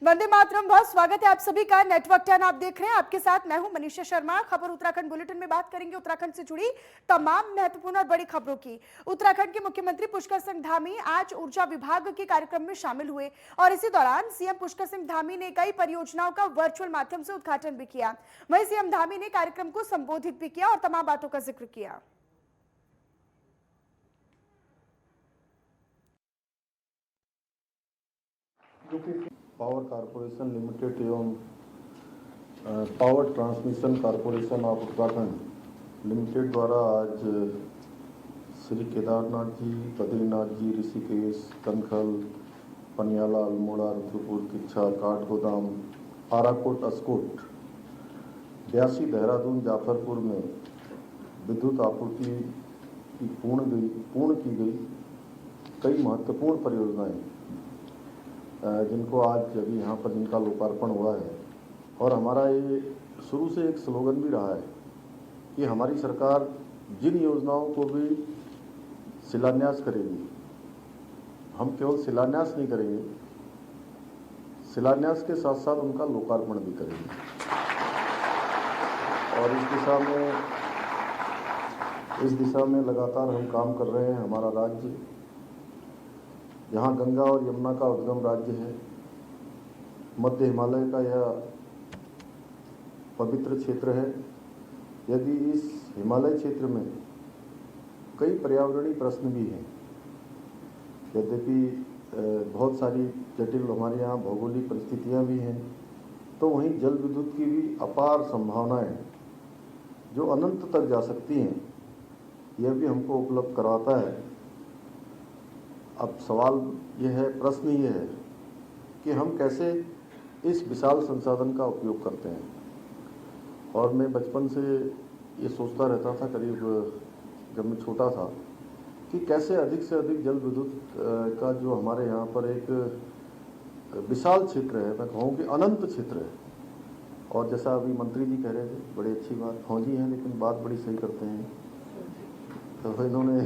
वंदे मातरम। बहुत स्वागत है आप सभी का। नेटवर्क 10 आप देख रहे हैं। आपके साथ मैं हूं मनीषा शर्मा। खबर उत्तराखंड बुलेटिन में बात करेंगे उत्तराखंड से जुड़ी तमाम महत्वपूर्ण और बड़ी खबरों की। उत्तराखंड के मुख्यमंत्री पुष्कर सिंह धामी आज ऊर्जा विभाग के कार्यक्रम में शामिल हुए और इसी दौरान सीएम पुष्कर सिंह धामी ने कई परियोजनाओं का वर्चुअल माध्यम से उद्घाटन भी किया। वहीं सीएम धामी ने कार्यक्रम को संबोधित भी किया और तमाम बातों का जिक्र किया। पावर कॉरपोरेशन लिमिटेड एवं power transmission corporation of Uttarakhand limited द्वारा आज श्री केदारनाथ जी, बद्रीनाथ जी, ऋषिकेश, कनखल, पनियाला, अल्मोड़ा, रुद्रपुर, किच्छा, काठगोदाम, आराकोट, अस्कोट, ब्यासी, देहरादून, जाफरपुर में विद्युत आपूर्ति की पूर्ण की गई कई महत्वपूर्ण परियोजनाएं जिनको आज अभी यहाँ पर जिनका लोकार्पण हुआ है। और हमारा ये शुरू से एक स्लोगन भी रहा है कि हमारी सरकार जिन योजनाओं को भी शिलान्यास करेगी, हम केवल शिलान्यास नहीं करेंगे, शिलान्यास के साथ साथ उनका लोकार्पण भी करेंगे। और इस दिशा में लगातार हम काम कर रहे हैं। हमारा राज्य यहाँ गंगा और यमुना का उद्गम राज्य है, मध्य हिमालय का यह पवित्र क्षेत्र है। यदि इस हिमालय क्षेत्र में कई पर्यावरणीय प्रश्न भी हैं, यद्यपि बहुत सारी जटिल हमारे यहाँ भौगोलिक परिस्थितियाँ भी हैं, तो वहीं जल विद्युत की भी अपार संभावनाएं जो अनंत तक जा सकती हैं, यह भी हमको उपलब्ध कराता है। अब सवाल यह है, प्रश्न ये है कि हम कैसे इस विशाल संसाधन का उपयोग करते हैं। और मैं बचपन से ये सोचता रहता था, करीब जब मैं छोटा था, कि कैसे अधिक से अधिक जल विद्युत का जो हमारे यहाँ पर एक विशाल क्षेत्र है, मैं कहूँ कि अनंत क्षेत्र है। और जैसा अभी मंत्री जी कह रहे थे, बड़ी अच्छी बात, फौजी हैं लेकिन बात बड़ी सही करते हैं। तो इन्होंने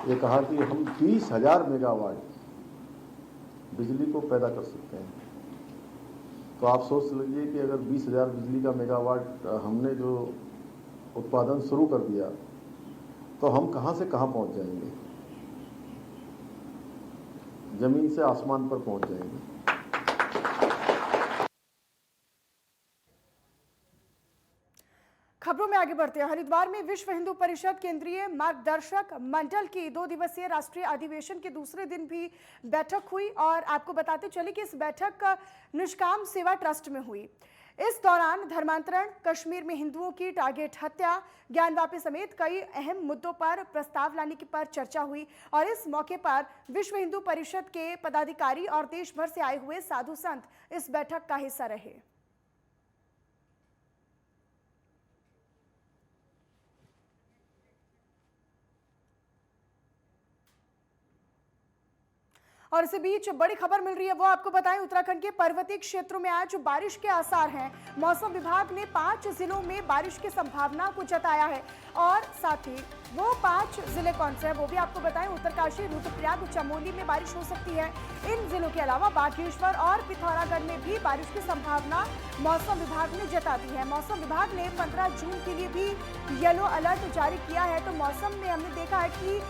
ये कहा कि हम 20,000 मेगावाट बिजली को पैदा कर सकते हैं। तो आप सोच लीजिए कि अगर 20,000 बिजली का मेगावाट हमने जो उत्पादन शुरू कर दिया, तो हम कहाँ से कहाँ पहुँच जाएंगे, जमीन से आसमान पर पहुँच जाएंगे। खबरों में आगे बढ़ते हैं। हरिद्वार में विश्व हिंदू परिषद केंद्रीय मार्गदर्शक मंडल की 2 दिवसीय राष्ट्रीय अधिवेशन के दूसरे दिन भी बैठक हुई और आपको बताते चले कि इस बैठक निष्काम सेवा ट्रस्ट में हुई। इस दौरान धर्मांतरण, कश्मीर में हिंदुओं की टारगेट हत्या, ज्ञानवापी समेत कई अहम मुद्दों पर प्रस्ताव लाने की पर चर्चा हुई और इस मौके पर विश्व हिंदू परिषद के पदाधिकारी और देश भर से आए हुए साधु संत इस बैठक का हिस्सा रहे। और इसी बीच बड़ी खबर मिल रही है, वो आपको बताएं। उत्तराखंड के पर्वतीय क्षेत्रों में आज बारिश के आसार हैं। मौसम विभाग ने 5 जिलों में बारिश की संभावना को जताया है और साथ ही वो 5 जिले कौन से हैं वो भी आपको बताएं। उत्तरकाशी, रुद्रप्रयाग, चमोली में बारिश हो सकती है। इन जिलों के अलावा बागेश्वर और पिथौरागढ़ में भी बारिश की संभावना मौसम विभाग ने जता दी है। मौसम विभाग ने 15 जून के लिए भी येलो अलर्ट जारी किया है। तो मौसम में हमने देखा है कि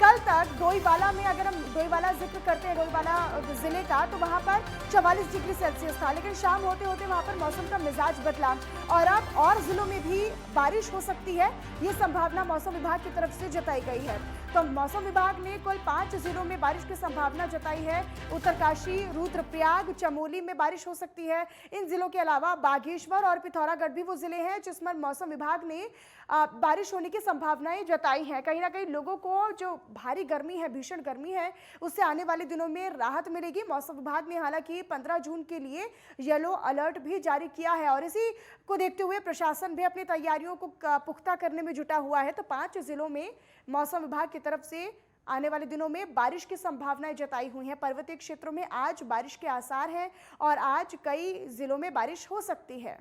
कल तक डोईवाला में, अगर हम डोईवाला जिक्र करते हैं, डोईवाला जिले का, तो वहां पर 44 डिग्री सेल्सियस था, लेकिन शाम होते होते वहां पर मौसम का मिजाज बदला और अब और जिलों में भी बारिश हो सकती है। ये संभावना मौसम विभाग की तरफ से जताई गई है। तो मौसम विभाग ने कुल 5 जिलों में बारिश की संभावना जताई है। उत्तरकाशी, रुद्रप्रयाग, चमोली में बारिश हो सकती है। इन जिलों के अलावा बागेश्वर और पिथौरागढ़ भी वो जिले हैं जिसमें मौसम विभाग ने बारिश होने की संभावनाएं जताई हैं। कहीं ना कहीं लोगों को जो भारी गर्मी है, भीषण गर्मी है, उससे आने वाले दिनों में राहत मिलेगी। मौसम विभाग ने हालांकि 15 जून के लिए येलो अलर्ट भी जारी किया है और इसी को देखते हुए प्रशासन भी अपनी तैयारियों को पुख्ता करने में जुटा हुआ है। तो 5 जिलों में मौसम विभाग की तरफ से आने वाले दिनों में बारिश की संभावनाएं जताई हुई हैं। पर्वतीय क्षेत्रों में आज बारिश के आसार हैं और आज कई जिलों में बारिश हो सकती है।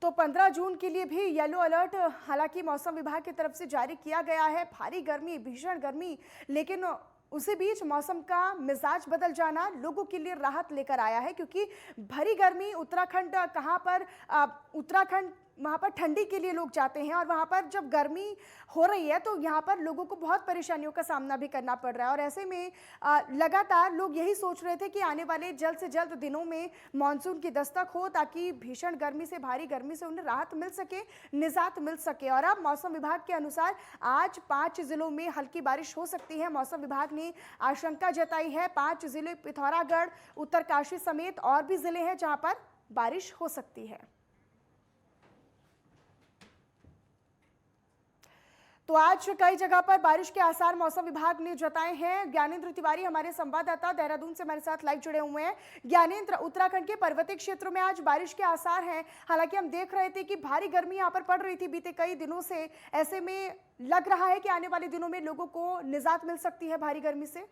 तो 15 जून के लिए भी येलो अलर्ट हालांकि मौसम विभाग की तरफ से जारी किया गया है। भारी गर्मी, भीषण गर्मी, लेकिन उसी बीच मौसम का मिजाज बदल जाना लोगों के लिए राहत लेकर आया है, क्योंकि भरी गर्मी उत्तराखंड कहाँ पर उत्तराखंड वहाँ पर ठंडी के लिए लोग जाते हैं और वहाँ पर जब गर्मी हो रही है तो यहाँ पर लोगों को बहुत परेशानियों का सामना भी करना पड़ रहा है। और ऐसे में लगातार लोग यही सोच रहे थे कि आने वाले जल्द से जल्द दिनों में मानसून की दस्तक हो, ताकि भीषण गर्मी से, भारी गर्मी से उन्हें राहत मिल सके, निजात मिल सके। और अब मौसम विभाग के अनुसार आज 5 जिलों में हल्की बारिश हो सकती है। मौसम विभाग ने आशंका जताई है 5 जिले, पिथौरागढ़, उत्तरकाशी समेत और भी जिले हैं जहाँ पर बारिश हो सकती है। तो आज कई जगह पर बारिश के आसार मौसम विभाग ने जताए हैं। ज्ञानेंद्र तिवारी हमारे संवाददाता देहरादून से हमारे साथ लाइव जुड़े हुए हैं। ज्ञानेंद्र, उत्तराखंड के पर्वतीय क्षेत्रों में आज बारिश के आसार हैं। हालांकि हम देख रहे थे कि भारी गर्मी यहां पर पड़ रही थी बीते कई दिनों से। ऐसे में लग रहा है कि आने वाले दिनों में लोगों को निजात मिल सकती है भारी गर्मी से।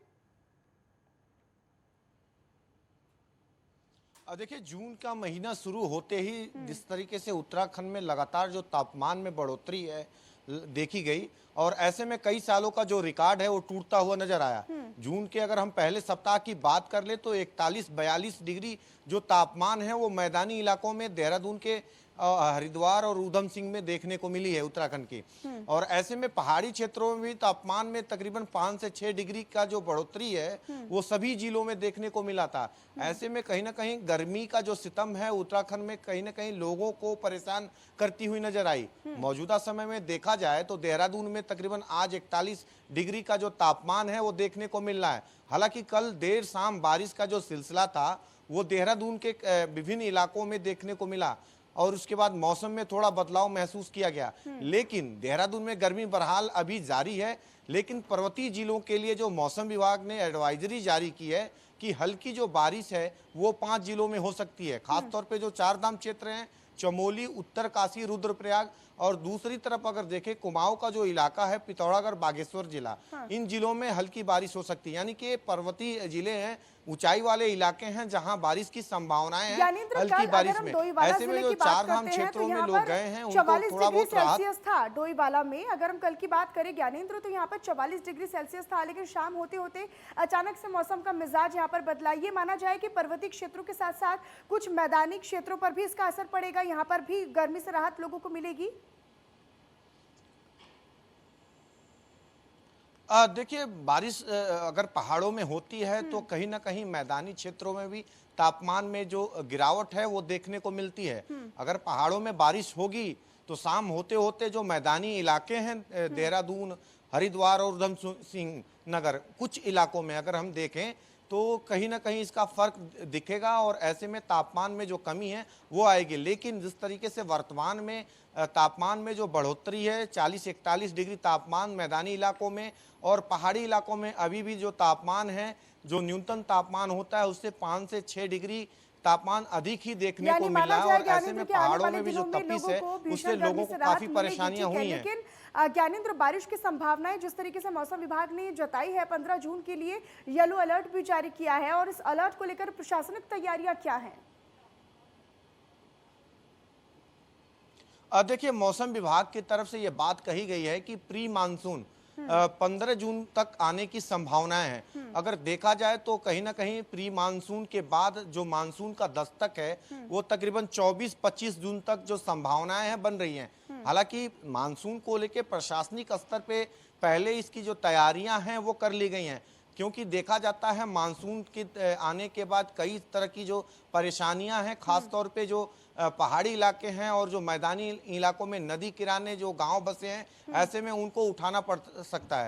देखिए, जून का महीना शुरू होते ही जिस तरीके से उत्तराखंड में लगातार जो तापमान में बढ़ोतरी है देखी गई, और ऐसे में कई सालों का जो रिकॉर्ड है वो टूटता हुआ नजर आया। जून के अगर हम पहले सप्ताह की बात कर ले तो 41-42 डिग्री जो तापमान है वो मैदानी इलाकों में देहरादून के हरिद्वार और ऊधम सिंह में देखने को मिली है उत्तराखंड की। और ऐसे में पहाड़ी क्षेत्रों में भी तापमान में तकरीबन 5 से 6 डिग्री का जो बढ़ोतरी है वो सभी जिलों में देखने को मिला था। ऐसे में कहीं ना कहीं गर्मी का जो सितम है उत्तराखंड में कहीं ना कहीं लोगों को परेशान करती हुई नजर आई। मौजूदा समय में देखा जाए तो देहरादून में तकरीबन आज 41 डिग्री का जो तापमान है वो देखने को मिल रहा है। हालांकि कल देर शाम बारिश का जो सिलसिला था वो देहरादून के विभिन्न इलाकों में देखने को मिला और उसके बाद मौसम में थोड़ा बदलाव महसूस किया गया। लेकिन देहरादून में गर्मी बहरहाल अभी जारी है। लेकिन पर्वतीय जिलों के लिए जो मौसम विभाग ने एडवाइजरी जारी की है कि हल्की जो बारिश है वो 5 जिलों में हो सकती है। खासतौर पे जो 4 धाम क्षेत्र हैं, चमोली, उत्तरकाशी, रुद्रप्रयाग, और दूसरी तरफ अगर देखें कुमाऊं का जो इलाका है, पिथौरागढ़, बागेश्वर जिला, इन जिलों में हल्की बारिश हो सकती है। यानी कि पर्वतीय जिले हैं, ऊंचाई वाले इलाके हैं जहां बारिश की संभावनाएं हैं हल्की बारिश में। ऐसे में जो 4 धाम क्षेत्रों में लोग गए हैं उनको थोड़ा बहुत राहत था। डोईवाला में अगर हम कल की बात करें ज्ञानेंद्र, तो यहाँ पर 44 डिग्री सेल्सियस था, लेकिन शाम होते होते अचानक से मौसम का मिजाज यहाँ पर बदला। ये माना जाए कि पर्वतीय क्षेत्रों के साथ साथ कुछ मैदानी क्षेत्रों पर भी इसका असर पड़ेगा, यहाँ पर भी गर्मी से राहत लोगों को मिलेगी। देखिए, बारिश अगर पहाड़ों में होती है तो कहीं ना कहीं मैदानी क्षेत्रों में भी तापमान में जो गिरावट है वो देखने को मिलती है। अगर पहाड़ों में बारिश होगी तो शाम होते होते जो मैदानी इलाके हैं देहरादून, हरिद्वार और उधम सिंह नगर, कुछ इलाकों में अगर हम देखें तो कहीं ना कहीं इसका फर्क दिखेगा और ऐसे में तापमान में जो कमी है वो आएगी। लेकिन जिस तरीके से वर्तमान में तापमान में जो बढ़ोतरी है 40-41 डिग्री तापमान मैदानी इलाकों में, और पहाड़ी इलाकों में अभी भी जो तापमान है, जो न्यूनतम तापमान होता है उससे 5 से 6 डिग्री तापमान अधिक ही देखने को मिला है। और ऐसे में पहाड़ों में भी जो तपिश है उससे लोगों को काफी परेशानियां हुई हैं। लेकिन ज्ञानेंद्र, बारिश की संभावनाएं जिस तरीके से मौसम विभाग ने जताई है, 15 जून के लिए येलो अलर्ट भी जारी किया है, और इस अलर्ट को लेकर प्रशासनिक तैयारियां क्या हैं? देखिए, मौसम विभाग की तरफ से ये बात कही गई है कि प्री मानसून 15 जून तक आने की संभावनाएं हैं। अगर देखा जाए तो कहीं ना कहीं प्री मानसून के बाद जो मानसून का दस्तक है वो तकरीबन 24-25 जून तक जो संभावनाएं हैं बन रही हैं। हालांकि मानसून को लेकर प्रशासनिक स्तर पे पहले इसकी जो तैयारियां हैं वो कर ली गई हैं, क्योंकि देखा जाता है मानसून के आने के बाद कई तरह की जो परेशानियां हैं, खासतौर पे जो पहाड़ी इलाके हैं और जो मैदानी इलाकों में नदी किनारे जो गांव बसे हैं, ऐसे में उनको उठाना पड़ता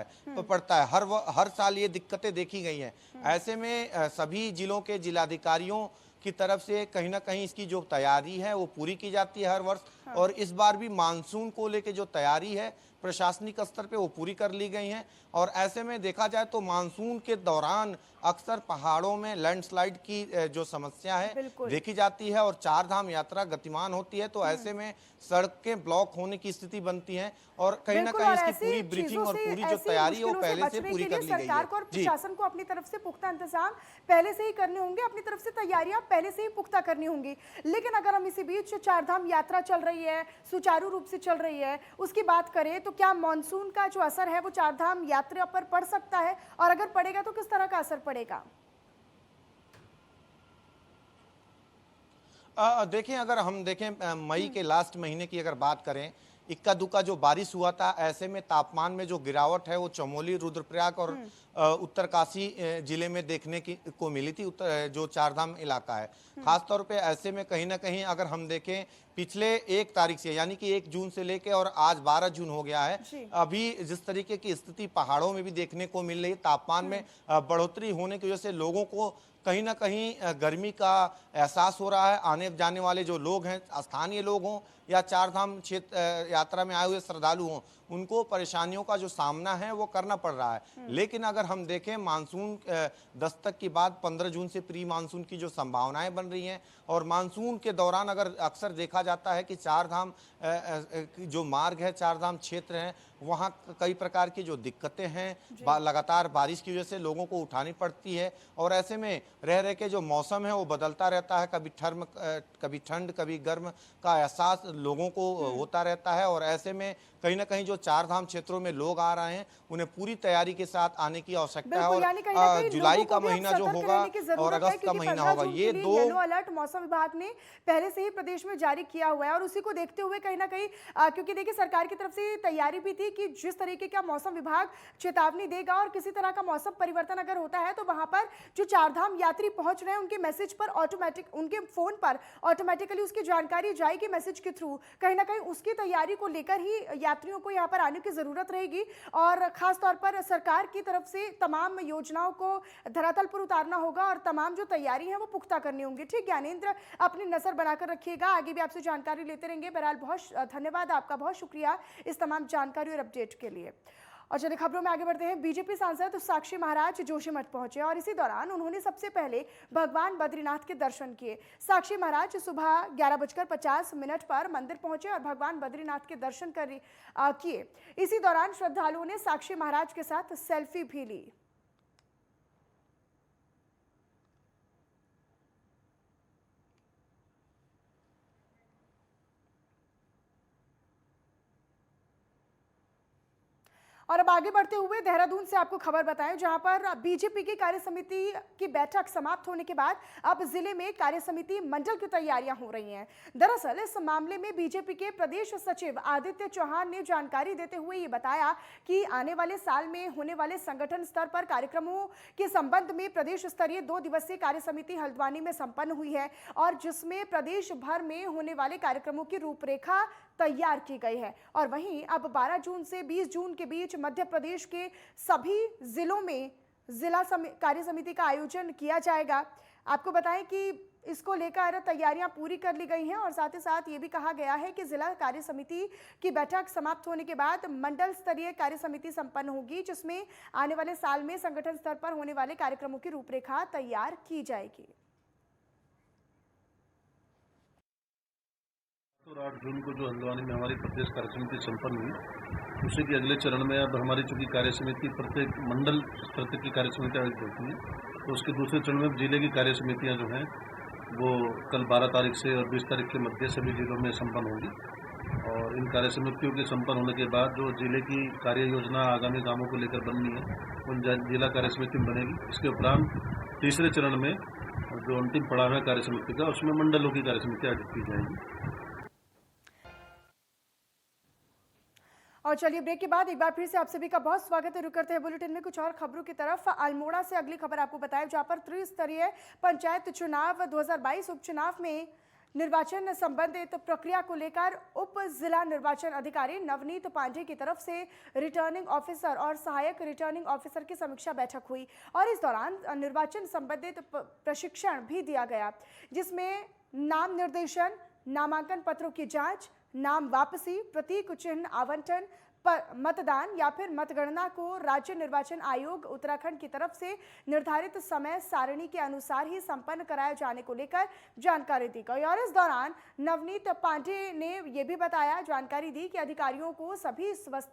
है। हर साल ये दिक्कतें देखी गई हैं। ऐसे में सभी जिलों के जिलाधिकारियों की तरफ से कहीं ना कहीं इसकी जो तैयारी है वो पूरी की जाती है हर वर्ष। और इस बार भी मानसून को लेकर जो तैयारी है प्रशासनिक स्तर पे वो पूरी कर ली गई हैं। और ऐसे में देखा जाए तो मानसून के दौरान अक्सर पहाड़ों में लैंडस्लाइड की जो समस्या है बिल्कुल। देखी जाती है और चार धाम यात्रा गतिमान होती है, तो ऐसे में सड़कें ब्लॉक होने की स्थिति बनती है और कहीं ना बिल्कुल, कहीं और इसकी ऐसी पूरी ब्रीफिंग चीजों और से, पूरी जो ऐसी तैयारी है वो मुश्किलों से पहले से बचने पूरी के कर लिए ली गई सरकार है। को और जी। प्रशासन को अपनी तरफ से पुख्ता इंतजाम पहले से ही करने होंगे, अपनी तरफ से तैयारियां पहले से ही पुख्ता करनी होंगी। लेकिन अगर हम इसी बीच चारधाम यात्रा चल रही है, सुचारू रूप से चल रही है, उसकी बात करें तो क्या मानसून का जो असर है वो चारधाम यात्रा पर पड़ सकता है, और अगर पड़ेगा तो किस तरह का असर पड़ेगा? देखें, अगर हम देखें मई के लास्ट महीने की अगर बात करें, इक्का दुक्का जो बारिश हुआ था, ऐसे में तापमान में जो गिरावट है वो चमोली, रुद्रप्रयाग और उत्तरकाशी जिले में देखने की को मिली थी। जो चारधाम इलाका है, खासतौर पे ऐसे में कहीं ना कहीं अगर हम देखें पिछले 1 तारीख से, यानी कि 1 जून से लेके और आज 12 जून हो गया है, अभी जिस तरीके की स्थिति पहाड़ों में भी देखने को मिल रही है, तापमान में बढ़ोतरी होने की वजह से लोगों को कहीं ना कहीं गर्मी का एहसास हो रहा है। आने जाने वाले जो लोग हैं, स्थानीय लोग हों या चारधाम क्षेत्र यात्रा में आए हुए श्रद्धालु हों, उनको परेशानियों का जो सामना है वो करना पड़ रहा है। लेकिन अगर हम देखें मानसून दस्तक के बाद 15 जून से प्री मानसून की जो संभावनाएं बन रही हैं, और मानसून के दौरान अगर अक्सर देखा जाता है कि चारधाम जो मार्ग है, चारधाम क्षेत्र है, वहाँ कई प्रकार की जो दिक्कतें हैं लगातार बारिश की वजह से लोगों को उठानी पड़ती है। और ऐसे में रह रह के जो मौसम है वो बदलता रहता है, कभी ठंड कभी गर्म का एहसास लोगों को होता रहता है। और ऐसे में कहीं ना कहीं जो चारधाम क्षेत्रों में लोग आ रहे हैं, उन्हें पूरी तैयारी के साथ आने की आवश्यकता है। और जुलाई का महीना जो होगा और अगस्त का महीना होगा, ये 2 येलो अलर्ट मौसम विभाग ने पहले से ही प्रदेश में जारी किया हुआ है। और उसी को देखते हुए कहीं ना कहीं क्योंकि देखिए सरकार की तरफ से तैयारी भी थी कि जिस तरीके का मौसम विभाग चेतावनी देगा और किसी तरह का मौसम परिवर्तन अगर होता है तो वहां पर जो चारधाम यात्री पहुंच रहे हैं उनके मैसेज पर ऑटोमेटिक, उनके फोन पर ऑटोमेटिकली उसकी जानकारी जाएगी मैसेज के थ्रू। कहीं ना कहीं उसकी तैयारी को लेकर ही यात्रियों को यहाँ पर आने की जरूरत रहेगी। और खास तौर पर सरकार की तरफ से तमाम योजनाओं को धरातल पर उतारना होगा और तमाम जो तैयारी है वो पुख्ता करनी होंगी। ठीक ज्ञानेंद्र, अपनी नजर बनाकर रखिएगा, आगे भी आपसे जानकारी लेते रहेंगे। बहरहाल बहुत धन्यवाद आपका, बहुत शुक्रिया इस तमाम जानकारी और अपडेट के लिए। और चलिए खबरों में आगे बढ़ते हैं। बीजेपी सांसद साक्षी महाराज जोशीमठ पहुंचे और इसी दौरान उन्होंने सबसे पहले भगवान बद्रीनाथ के दर्शन किए। साक्षी महाराज सुबह 11:50 पर मंदिर पहुंचे और भगवान बद्रीनाथ के दर्शन किए। इसी दौरान श्रद्धालुओं ने साक्षी महाराज के साथ सेल्फी भी ली। और अब आगे बढ़ते हुए देहरादून से आपको खबर बताएं, जहां पर बीजेपी की कार्यसमिति की बैठक समाप्त होने के बाद अब जिले में कार्यसमिति मंडल की तैयारियां हो रही हैं। दरअसल इस मामले में बीजेपी के प्रदेश सचिव आदित्य चौहान ने जानकारी देते हुए ये बताया कि आने वाले साल में होने वाले संगठन स्तर पर कार्यक्रमों के संबंध में प्रदेश स्तरीय 2 दिवसीय कार्यसमिति हल्द्वानी में संपन्न हुई है और जिसमें प्रदेश भर में होने वाले कार्यक्रमों की रूपरेखा तैयार की गई है। और वहीं अब 12 जून से 20 जून के बीच मध्य प्रदेश के सभी जिलों में जिला कार्य समिति का आयोजन किया जाएगा। आपको बताएं कि इसको लेकर तैयारियां पूरी कर ली गई हैं और साथ ही साथ ये भी कहा गया है कि जिला कार्य समिति की बैठक समाप्त होने के बाद मंडल स्तरीय कार्य समिति संपन्न होगी, जिसमें आने वाले साल में संगठन स्तर पर होने वाले कार्यक्रमों की रूपरेखा तैयार की जाएगी। तो 8 जून को जो हल्द्वानी में हमारी प्रदेश कार्य समिति संपन्न हुई, उसी के अगले चरण में अब हमारी चूंकि कार्य समिति प्रत्येक मंडल स्तर तक की कार्य समिति आयोजित होती है, तो उसके दूसरे चरण में जिले की कार्य समितियां जो हैं वो कल 12 तारीख से और 20 तारीख के मध्य सभी जिलों में संपन्न होंगी। और इन कार्य समितियों के संपन्न होने के बाद जो जिले की कार्य योजना आगामी कामों को लेकर बननी है उन जिला कार्य समिति में बनेगी। इसके उपरांत तीसरे चरण में जो अंतिम पड़ाव है कार्य समिति का, उसमें मंडलों की कार्य समिति आयोजित की जाएगी। और चलिए ब्रेक के बाद एक बार फिर से आप सभी का बहुत स्वागत है। रुक करते हैं बुलेटिन में कुछ और खबरों की तरफ। अल्मोड़ा से अगली खबर आपको बताएं, जहां पर त्रिस्तरीय पंचायत चुनाव 2022 उपचुनाव में निर्वाचन संबंधित प्रक्रिया को लेकर उप जिला निर्वाचन अधिकारी नवनीत पांडे की तरफ से रिटर्निंग ऑफिसर और सहायक रिटर्निंग ऑफिसर की समीक्षा बैठक हुई और इस दौरान निर्वाचन संबंधित प्रशिक्षण भी दिया गया, जिसमें नाम निर्देशन, नामांकन पत्रों की जांच, नाम वापसी, प्रतीक चिन्ह आवंटन, मतदान या फिर मतगणना को राज्य निर्वाचन आयोग उत्तराखंड की तरफ से निर्धारित समय सारणी के अनुसार ही संपन्न कराए जाने को लेकर जानकारी दी गई। और इस दौरान नवनीत पांडे ने यह भी जानकारी दी कि अधिकारियों को सभी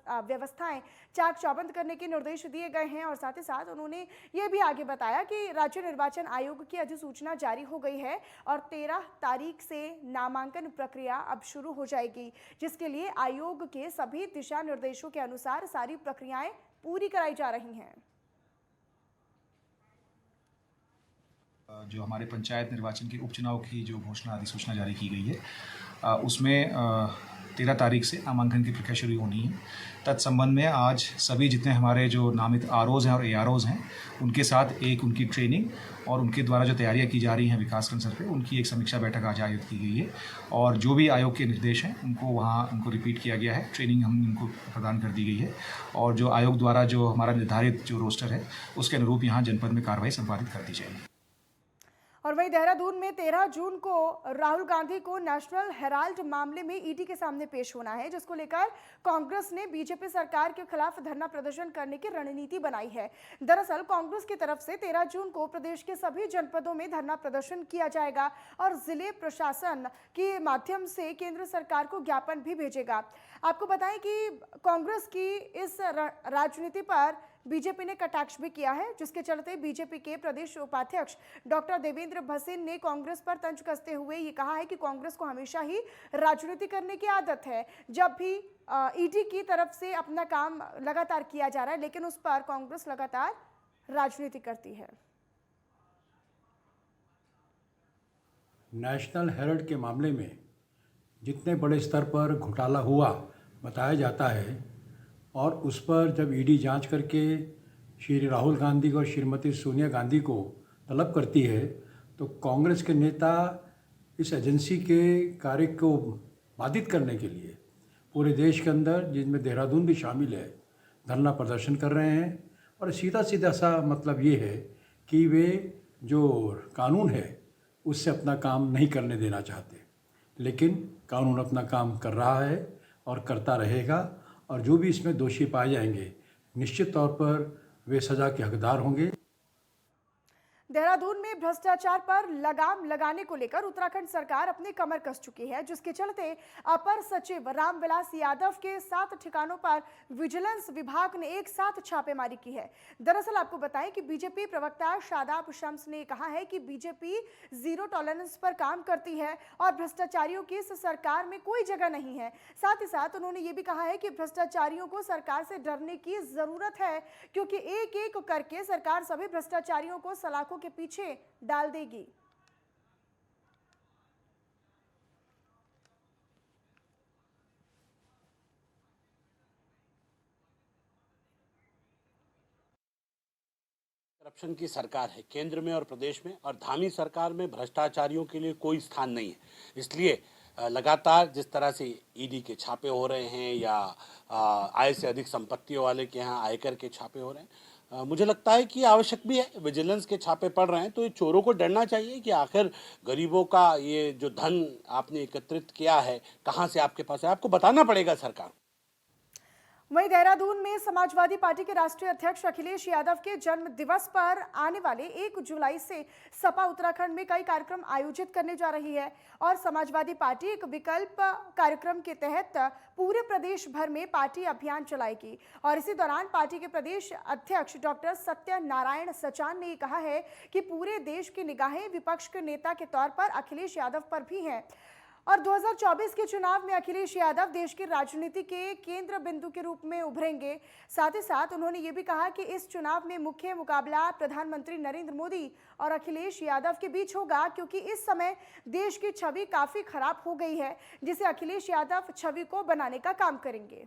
व्यवस्थाएं चाक चौबंद करने के निर्देश दिए गए हैं। और साथ ही साथ उन्होंने ये भी आगे बताया कि राज्य निर्वाचन आयोग की अधिसूचना जारी हो गई है और 13 तारीख से नामांकन प्रक्रिया अब शुरू हो जाएगी, जिसके लिए आयोग के सभी दिशा निर्देशों के अनुसार सारी प्रक्रियाएं पूरी कराई जा रही हैं। जो हमारे पंचायत निर्वाचन के उपचुनाव की जो घोषणा अधिसूचना जारी की गई है उसमें 13 तारीख से नामांकन की प्रक्रिया शुरू होनी है। तत्संबंध में आज सभी जितने हमारे जो नामित आरओज हैं और एआरओज हैं उनके साथ एक उनकी ट्रेनिंग और उनके द्वारा जो तैयारियां की जा रही हैं विकासखंड स्तर पे उनकी एक समीक्षा बैठक आज आयोजित की गई है। और जो भी आयोग के निर्देश हैं उनको रिपीट किया गया है, ट्रेनिंग हम इनको प्रदान कर दी गई है और जो आयोग द्वारा जो हमारा निर्धारित जो रोस्टर है उसके अनुरूप यहाँ जनपद में कार्रवाई संपादित कर दी जाएगी। और वहीं देहरादून में 13 जून को राहुल गांधी को नेशनल हेराल्ड मामले में ईडी के सामने पेश होना है, जिसको लेकर कांग्रेस ने बीजेपी सरकार के खिलाफ धरना प्रदर्शन करने की रणनीति बनाई है। दरअसल कांग्रेस की तरफ से 13 जून को प्रदेश के सभी जनपदों में धरना प्रदर्शन किया जाएगा और जिले प्रशासन के माध्यम से केंद्र सरकार को ज्ञापन भी भेजेगा। आपको बताएं कि कांग्रेस की इस राजनीति पर बीजेपी ने कटाक्ष भी किया है, जिसके चलते बीजेपी के प्रदेश उपाध्यक्ष डॉक्टर देवेंद्र भसीन ने कांग्रेस पर तंज कसते हुए ये कहा है कि कांग्रेस को हमेशा ही राजनीति करने की आदत है। जब भी ईडी की तरफ से अपना काम लगातार किया जा रहा है, लेकिन उस पर कांग्रेस लगातार राजनीति करती है। नेशनल हेराल्ड के मामले में जितने बड़े स्तर पर घोटाला हुआ बताया जाता है और उस पर जब ईडी जांच करके श्री राहुल गांधी और श्रीमती सोनिया गांधी को तलब करती है तो कांग्रेस के नेता इस एजेंसी के कार्य को बाधित करने के लिए पूरे देश के अंदर, जिसमें देहरादून भी शामिल है, धरना प्रदर्शन कर रहे हैं। और सीधा सीधा सा मतलब ये है कि वे जो कानून है उससे अपना काम नहीं करने देना चाहते, लेकिन कानून अपना काम कर रहा है और करता रहेगा। और जो भी इसमें दोषी पाए जाएंगे निश्चित तौर पर वे सजा के हकदार होंगे। देहरादून में भ्रष्टाचार पर लगाम लगाने को लेकर उत्तराखंड सरकार अपनी कमर कस चुकी है, जिसके चलते अपर सचिव रामविलास यादव के 7 ठिकानों पर विजिलेंस विभाग ने एक साथ छापेमारी की है। दरअसल आपको बताएं कि बीजेपी प्रवक्ता शादाब शम्स ने कहा है कि बीजेपी जीरो टॉलरेंस पर काम करती है और भ्रष्टाचारियों की इस सरकार में कोई जगह नहीं है। साथ ही साथ उन्होंने ये भी कहा है कि भ्रष्टाचारियों को सरकार से डरने की जरूरत है, क्योंकि एक एक करके सरकार सभी भ्रष्टाचारियों को सलाखों के पीछे डाल देगी। करप्शन की सरकार है केंद्र में और प्रदेश में, और धामी सरकार में भ्रष्टाचारियों के लिए कोई स्थान नहीं है। इसलिए लगातार जिस तरह से ईडी के छापे हो रहे हैं या आय से अधिक संपत्तियों वाले के यहाँ आयकर के छापे हो रहे हैं, मुझे लगता है कि आवश्यक भी है। विजिलेंस के छापे पड़ रहे हैं तो ये चोरों को डरना चाहिए कि आखिर गरीबों का ये जो धन आपने एकत्रित किया है कहाँ से आपके पास है, आपको बताना पड़ेगा सरकार। वहीं देहरादून में समाजवादी पार्टी के राष्ट्रीय अध्यक्ष अखिलेश यादव के जन्म दिवस पर आने वाले 1 जुलाई से सपा उत्तराखंड में कई कार्यक्रम आयोजित करने जा रही है और समाजवादी पार्टी एक विकल्प कार्यक्रम के तहत पूरे प्रदेश भर में पार्टी अभियान चलाएगी। और इसी दौरान पार्टी के प्रदेश अध्यक्ष डॉक्टर सत्यनारायण सचान ने कहा है कि पूरे देश की निगाहें विपक्ष के नेता के तौर पर अखिलेश यादव पर भी हैं और 2024 के चुनाव में अखिलेश यादव देश की राजनीति के केंद्र बिंदु के रूप में उभरेंगे। साथ ही साथ उन्होंने ये भी कहा कि इस चुनाव में मुख्य मुकाबला प्रधानमंत्री नरेंद्र मोदी और अखिलेश यादव के बीच होगा, क्योंकि इस समय देश की छवि काफी खराब हो गई है, जिसे अखिलेश यादव छवि को बनाने का काम करेंगे।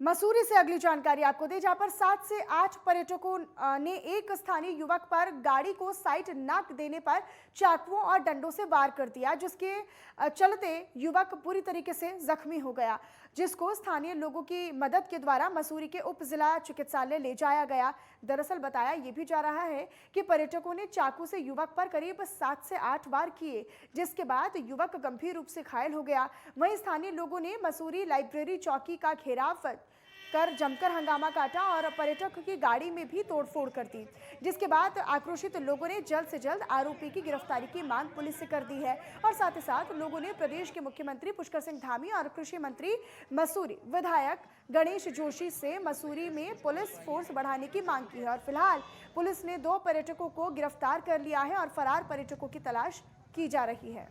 मसूरी से अगली जानकारी आपको दे, जहां पर 7 से 8 पर्यटकों ने एक स्थानीय युवक पर गाड़ी को साइड ना देने पर चाकुओं और डंडों से वार कर दिया, जिसके चलते युवक बुरी तरीके से जख्मी हो गया। जिसको स्थानीय लोगों की मदद के द्वारा मसूरी के उप जिला चिकित्सालय ले जाया गया। दरअसल बताया ये भी जा रहा है कि पर्यटकों ने चाकू से युवक पर करीब 7 से 8 वार किए, जिसके बाद युवक गंभीर रूप से घायल हो गया। वहीं स्थानीय लोगों ने मसूरी लाइब्रेरी चौकी का घेराव कर जमकर हंगामा काटा और पर्यटक की गाड़ी में भी तोड़फोड़ कर दी, जिसके बाद आक्रोशित लोगों ने जल्द से जल्द आरोपी की गिरफ्तारी की मांग पुलिस से कर दी है। और साथ ही साथ लोगों ने प्रदेश के मुख्यमंत्री पुष्कर सिंह धामी और कृषि मंत्री मसूरी विधायक गणेश जोशी से मसूरी में पुलिस फोर्स बढ़ाने की मांग की है। और फिलहाल पुलिस ने 2 पर्यटकों को गिरफ्तार कर लिया है और फरार पर्यटकों की तलाश की जा रही है।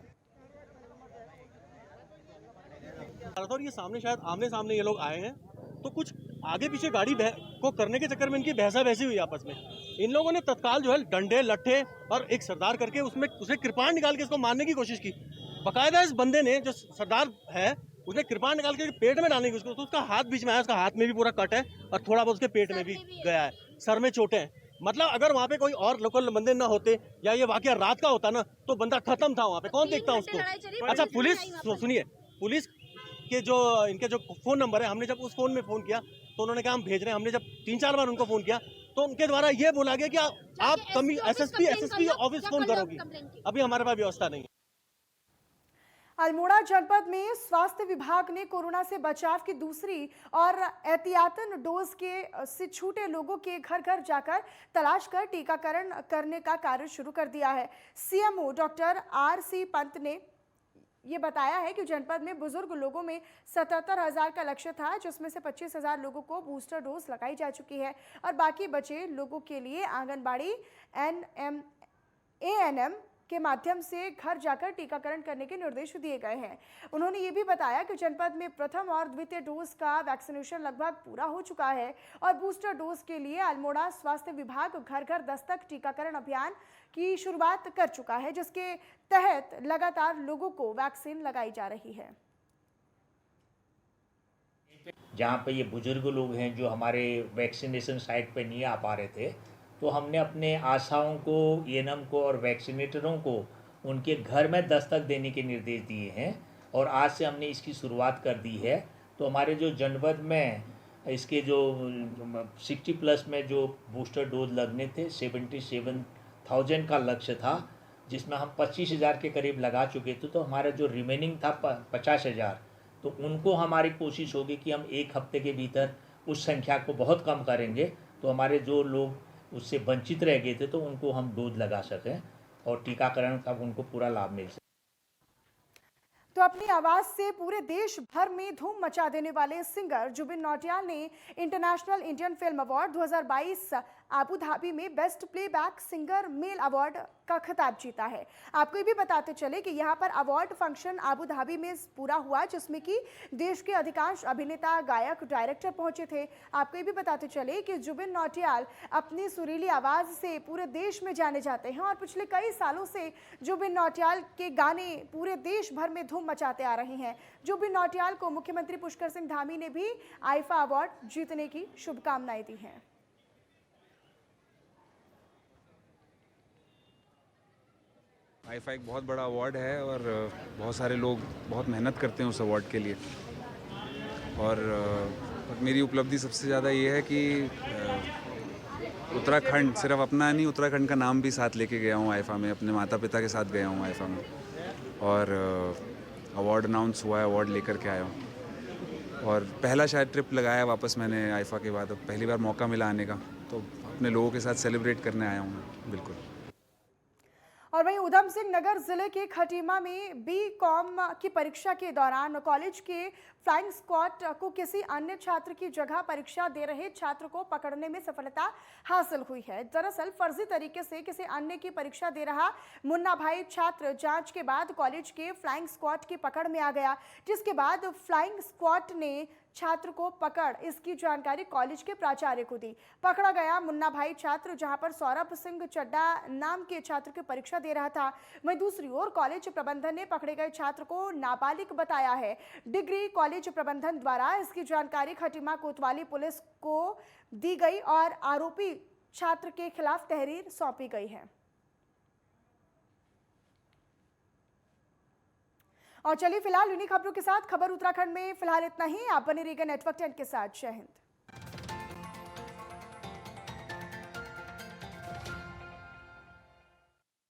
और ये सामने शायद आमने सामने ये लोग आए हैं, तो कुछ आगे पीछे गाड़ी को करने के चक्कर में इनकी बहसा बहसी हुई आपस में। इन लोगों ने तत्काल जो है डंडे लट्ठे और एक सरदार करके उसमें उसे कृपाण निकाल के इसको मारने की कोशिश की। बाकायदा इस बंदे ने जो सरदार है उसने कृपाण निकाल के पेट में डालने की कोशिश, तो उसका हाथ बीच में आया, उसका हाथ में भी पूरा कट है और थोड़ा बहुत उसके पेट में भी गया है, सर में चोटें हैं। मतलब अगर वहाँ पे कोई और लोकल बंदे ना होते या ये वाकया रात का होता ना तो बंदा खत्म था वहाँ पे, कौन देखता उसको। अच्छा पुलिस सुनिए, पुलिस के जो इनके जो फोन नंबर है, हमने जब उस फोन में फोन किया तो उन्होंने कहा हम भेज रहे हैं। हमने जब 3-4 बार उनको फोन किया तो उनके द्वारा ये बोला गया कि आप एसएसपी ऑफिस फोन करोगी। अभी हमारे पास व्यवस्था नहीं है। अल्मोड़ा जनपद में स्वास्थ्य विभाग ने कोरोना से बचाव की दूसरी और एहतियातन डोज के से छूटे लोगों के घर घर जाकर तलाश कर टीकाकरण करने का कार्य शुरू कर दिया है। सीएमओ डॉक्टर RC पंत ने ये बताया है कि जनपद में बुजुर्ग लोगों में 77,000 का लक्ष्य था, जिसमें से 25,000 लोगों को बूस्टर डोज लगाई जा चुकी है और बाकी बचे लोगों के लिए आंगनबाड़ी ANM के माध्यम से घर जाकर टीकाकरण करने के निर्देश दिए गए हैं। उन्होंने ये भी बताया कि जनपद में प्रथम और द्वितीय डोज का वैक्सीनेशन लगभग पूरा हो चुका है और बूस्टर डोज के लिए अल्मोड़ा स्वास्थ्य विभाग घर घर दस्तक टीकाकरण अभियान की शुरुआत कर चुका है, जिसके तहत लगातार लोगों को वैक्सीन लगाई जा रही है। जहाँ पे ये बुजुर्ग लोग हैं जो हमारे वैक्सीनेशन साइट पे नहीं आ पा रहे थे, तो हमने अपने आशाओं को, ANM को और वैक्सीनेटरों को उनके घर में दस्तक देने के निर्देश दिए हैं और आज से हमने इसकी शुरुआत कर दी है। तो हमारे जो जनपद में इसके जो 60+ में जो बूस्टर डोज लगने थे, 77,000 का लक्ष्य था, जिसमें हम 25,000 के करीब लगा चुके थे। तो हमारा जो रिमेनिंग था 50,000, तो उनको हमारी कोशिश होगी कि हम 1 हफ्ते के भीतर उस संख्या को बहुत कम करेंगे, तो हमारे जो लोग उससे वंचित रह गए थे तो उनको हम डोज लगा सकें और टीकाकरण का उनको पूरा लाभ मिल सके। तो अपनी आवाज से पूरे देश भर में धूम मचा देने वाले सिंगर जुबिन नौटियाल ने international Indian film award 2022 Abu Dhabi में best playback singer male award का खिताब जीता है। आपको ये भी बताते चले कि यहाँ पर अवार्ड फंक्शन आबू धाबी में पूरा हुआ, जिसमें कि देश के अधिकांश अभिनेता, गायक, डायरेक्टर पहुंचे थे। आपको ये भी बताते चले कि जुबिन नौटियाल अपनी सुरीली आवाज़ से पूरे देश में जाने जाते हैं और पिछले कई सालों से जुबिन नौटियाल के गाने पूरे देश भर में धूम मचाते आ रहे हैं। जुबिन नौटियाल को मुख्यमंत्री पुष्कर सिंह धामी ने भी आईफा अवार्ड जीतने की शुभकामनाएं दी हैं। आईफा एक बहुत बड़ा अवार्ड है और बहुत सारे लोग बहुत मेहनत करते हैं उस अवार्ड के लिए। और मेरी उपलब्धि सबसे ज़्यादा ये है कि उत्तराखंड, सिर्फ अपना नहीं, उत्तराखंड का नाम भी साथ लेके गया हूँ आईफा में। अपने माता पिता के साथ गया हूँ आईफा में और अवार्ड अनाउंस हुआ है, अवार्ड लेकर के आया हूँ। और पहला शायद ट्रिप लगाया वापस मैंने आईफा के बाद, अब पहली बार मौका मिला आने का, तो अपने लोगों के साथ सेलिब्रेट करने आया हूँ मैं। बिल्कुल। और वहीं उधम सिंह नगर जिले के खटीमा में BCom की परीक्षा के दौरान कॉलेज के फ्लाइंग स्क्वाड को किसी अन्य छात्र की जगह परीक्षा दे रहे छात्र को पकड़ने में सफलता हासिल हुई है। दरअसल फर्जी तरीके से किसी अन्य की परीक्षा दे रहा मुन्ना भाई छात्र जांच के बाद कॉलेज के फ्लाइंग स्क्वाड की पकड़ में आ गया, जिसके बाद फ्लाइंग स्क्वाड ने छात्र को पकड़ इसकी जानकारी कॉलेज के प्राचार्य को दी। पकड़ा गया मुन्ना भाई छात्र जहां पर सौरभ सिंह चड्डा नाम के छात्र की परीक्षा दे रहा था। वहीं दूसरी ओर कॉलेज प्रबंधन ने पकड़े गए छात्र को नाबालिग बताया है। डिग्री कॉलेज प्रबंधन द्वारा इसकी जानकारी खटीमा कोतवाली पुलिस को दी गई और आरोपी छात्र के खिलाफ तहरीर सौंपी गई है। और चलिए फिलहाल इन्हीं खबरों के साथ खबर उत्तराखंड में फिलहाल इतना ही। आप बने रहिएगा नेटवर्क 10 के साथ। जय हिंद।